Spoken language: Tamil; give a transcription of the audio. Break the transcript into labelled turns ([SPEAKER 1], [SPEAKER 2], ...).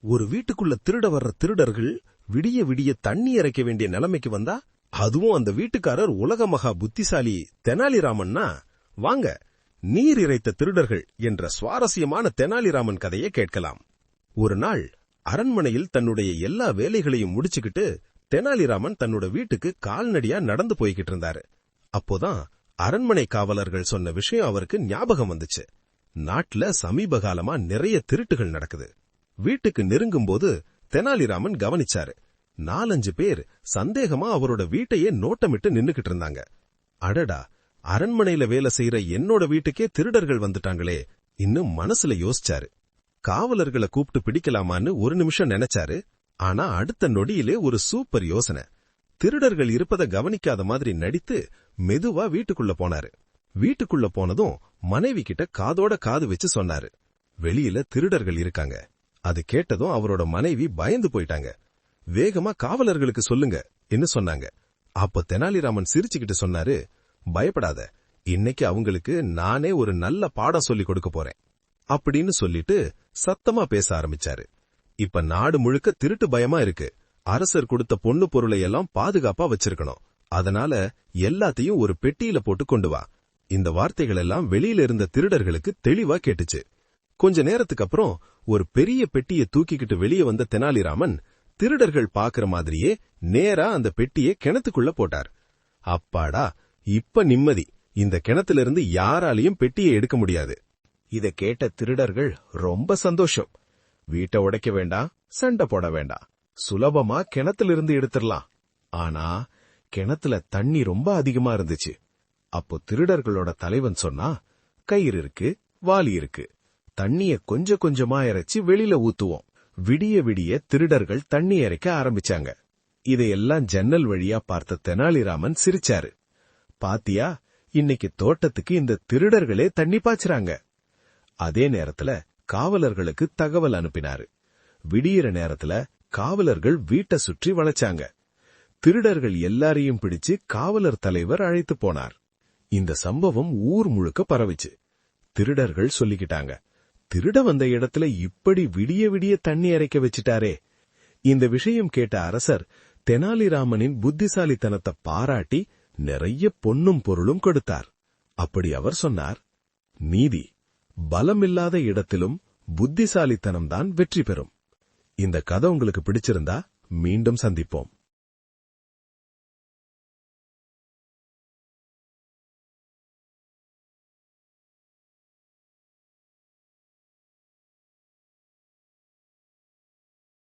[SPEAKER 1] ஒரு வீட்டுக்குள்ள திருட வர்ற திருடர்கள் விடிய விடிய தண்ணி இறைக்க வேண்டிய நிலைமைக்கு வந்தா, அதுவும் அந்த வீட்டுக்காரர் உலக மகா புத்திசாலி தெனாலிராமன்னா, வாங்க நீர் இறைத்த திருடர்கள் என்ற சுவாரஸ்யமான தெனாலிராமன் கதையை கேட்கலாம். ஒரு நாள் அரண்மனையில் தன்னுடைய எல்லா வேலைகளையும் முடிச்சுக்கிட்டு தெனாலிராமன் தன்னோட வீட்டுக்கு கால்நடியா நடந்து போய்கிட்டு இருந்தாரு. அப்போதான் அரண்மனை காவலர்கள் சொன்ன விஷயம் அவருக்கு ஞாபகம் வந்துச்சு. நாட்டுல சமீப காலமா நிறைய திருட்டுகள் நடக்குது. வீட்டுக்கு நெருங்கும் போது தெனாலிராமன் கவனிச்சாரு. 4-5 பேர் சந்தேகமா அவரோட வீட்டையே நோட்டமிட்டு நின்னுகிட்டு இருந்தாங்க. அடடா, அரண்மனையில வேலை செய்யற என்னோட வீட்டுக்கே திருடர்கள் வந்துட்டாங்களே இன்னும் மனசுல யோசிச்சாரு. காவலர்களை கூப்பிட்டு பிடிக்கலாமான்னு ஒரு நிமிஷம் நினைச்சாரு. ஆனா அடுத்த நொடியிலே ஒரு சூப்பர் யோசனை. திருடர்கள் இருப்பதை கவனிக்காத மாதிரி நடித்து மெதுவா வீட்டுக்குள்ள போனாரு. வீட்டுக்குள்ள போனதும் மனைவி கிட்ட காதோட காது வச்சு சொன்னாரு, வெளியில திருடர்கள் இருக்காங்க. அது கேட்டதும் அவரோட மனைவி பயந்து போயிட்டாங்க. வேகமா காவலர்களுக்கு சொல்லுங்க என்ன சொன்னாங்க. அப்ப தெனாலிராமன் சிரிச்சுக்கிட்டு சொன்னாரு, பயப்படாத, இன்னைக்கு அவங்களுக்கு நானே ஒரு நல்ல பாடம் சொல்லி கொடுக்க போறேன் அப்படின்னு சொல்லிட்டு சத்தமா பேச ஆரம்பிச்சாரு. இப்ப நாடு முழுக்க திருட்டு பயமா இருக்கு. அரசர் கொடுத்த பொண்ணு பொருளை எல்லாம் பாதுகாப்பா வச்சிருக்கணும். அதனால எல்லாத்தையும் ஒரு பெட்டியில போட்டு கொண்டு வா. இந்த வார்த்தைகள் எல்லாம் வெளியில இருந்த திருடர்களுக்கு தெளிவா கேட்டுச்சு. கொஞ்ச நேரத்துக்கு அப்புறம் ஒரு பெரிய பெட்டியை தூக்கிக்கிட்டு வெளியே வந்த தெனாலிராமன் திருடர்கள் பாக்குற மாதிரியே நேரா அந்த பெட்டியை கிணத்துக்குள்ள போட்டார். அப்பாடா, இப்ப நிம்மதி. இந்த கிணத்திலிருந்து யாராலையும் பெட்டியை எடுக்க முடியாது. இத கேட்ட திருடர்கள் ரொம்ப சந்தோஷம். வீட்டை உடைக்க வேண்டாம், சண்டை போட வேண்டாம், சுலபமா கிணத்திலிருந்து எடுத்துடலாம். ஆனா கிணத்துல தண்ணி ரொம்ப அதிகமா இருந்துச்சு. அப்போ திருடர்களோட தலைவன் சொன்னா, கயிறு இருக்கு, வாளி இருக்கு, தண்ணிய கொஞ்சம் கொஞ்சமா இறைச்சி வெளியில ஊத்துவோம். விடிய விடிய திருடர்கள் தண்ணி இறைக்க ஆரம்பிச்சாங்க. இதையெல்லாம் ஜன்னல் வழியா பார்த்த தெனாலிராமன் சிரிச்சாரு. பாத்தியா, இன்னைக்கு தோட்டத்துக்கு இந்த திருடர்களே தண்ணி பாய்ச்சறாங்க. அதே நேரத்துல காவலர்களுக்கு தகவல் அனுப்பினாரு. விடியிற நேரத்துல காவலர்கள் வீட்டை சுற்றி வளைச்சாங்க. திருடர்கள் எல்லாரையும் பிடிச்சு காவலர் தலைவர் அழைத்து போனார். இந்த சம்பவம் ஊர் முழுக்க பரவிச்சு. திருடர்கள் சொல்லிக்கிட்டாங்க, திருட வந்த இடத்துல இப்படி விடிய விடிய தண்ணி இறைக்க வச்சிட்டாரே. இந்த விஷயம் கேட்ட அரசர் தெனாலிராமனின் புத்திசாலித்தனத்தை பாராட்டி நிறைய பொன்னும் பொருளும் கொடுத்தார். அப்படி அவர் சொன்னார், நீதி பலமில்லாத இடத்திலும் புத்திசாலித்தனம்தான் வெற்றி பெறும். இந்த கதை உங்களுக்கு பிடிச்சிருந்தா மீண்டும் சந்திப்போம்.